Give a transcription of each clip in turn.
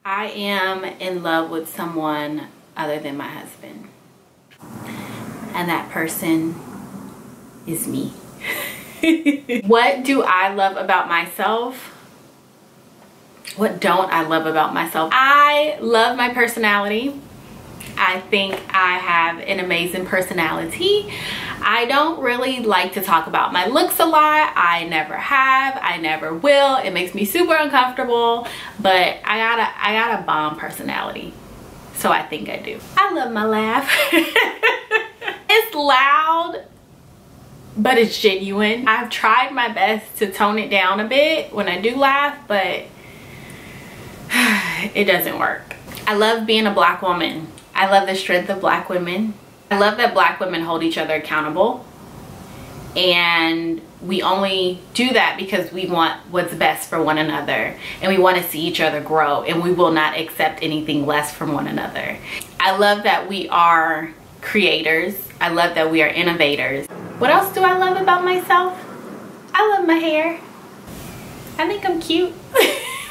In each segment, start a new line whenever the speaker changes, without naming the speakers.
I am in love with someone other than my husband. And that person is me. What do I love about myself? What don't I love about myself? I love my personality. I think I have an amazing personality. I don't really like to talk about my looks a lot. I never have, I never will. It makes me super uncomfortable, but I got a bomb personality. So I think I do. I love my laugh. It's loud, but it's genuine. I've tried my best to tone it down a bit when I do laugh, but it doesn't work. I love being a Black woman. I love the strength of Black women. I love that Black women hold each other accountable. And we only do that because we want what's best for one another. And we want to see each other grow. And we will not accept anything less from one another. I love that we are creators. I love that we are innovators. What else do I love about myself? I love my hair. I think I'm cute.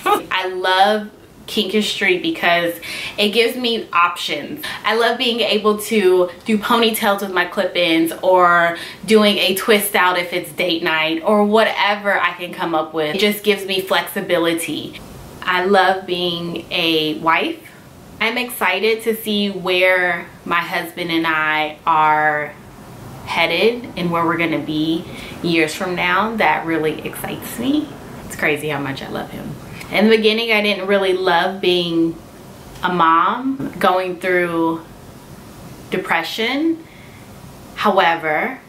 I love Kinkistry because it gives me options. I love being able to do ponytails with my clip-ins, or doing a twist out if it's date night, or whatever I can come up with. It just gives me flexibility. I love being a wife. I'm excited to see where my husband and I are headed and where we're gonna be years from now. That really excites me. It's crazy how much I love him. In the beginning, I didn't really love being a mom, going through depression. However,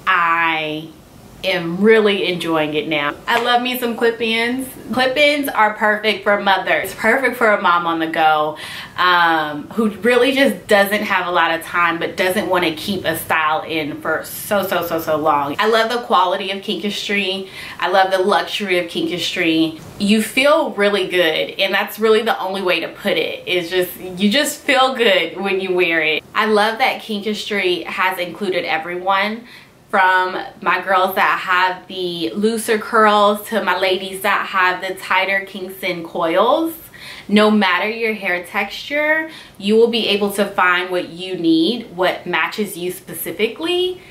I am really enjoying it now. I love me some clip-ins. Clip-ins are perfect for mothers. It's perfect for a mom on the go who really just doesn't have a lot of time but doesn't want to keep a style in for so long. I love the quality of Kinkistry. I love the luxury of Kinkistry. You feel really good, and that's really the only way to put it. Is just, you just feel good when you wear it. I love that Kinkistry has included everyone, from my girls that have the looser curls to my ladies that have the tighter Kingston coils. No matter your hair texture, you will be able to find what you need, what matches you specifically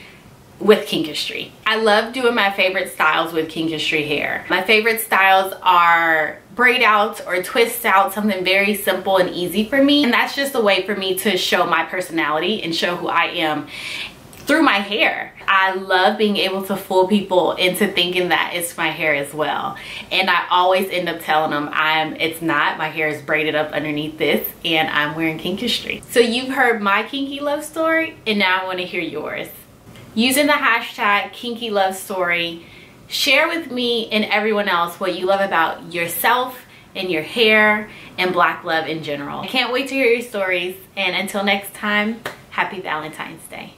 with Kinkistry. I love doing my favorite styles with Kinkistry hair. My favorite styles are braid outs or twist outs, something very simple and easy for me. And that's just a way for me to show my personality and show who I am through my hair. I love being able to fool people into thinking that it's my hair as well. And I always end up telling them it's not. My hair is braided up underneath this and I'm wearing Kinkistry. So you've heard my kinky love story, and now I want to hear yours. Using the hashtag kinky love story, share with me and everyone else what you love about yourself and your hair and Black love in general. I can't wait to hear your stories, and until next time, happy Valentine's Day.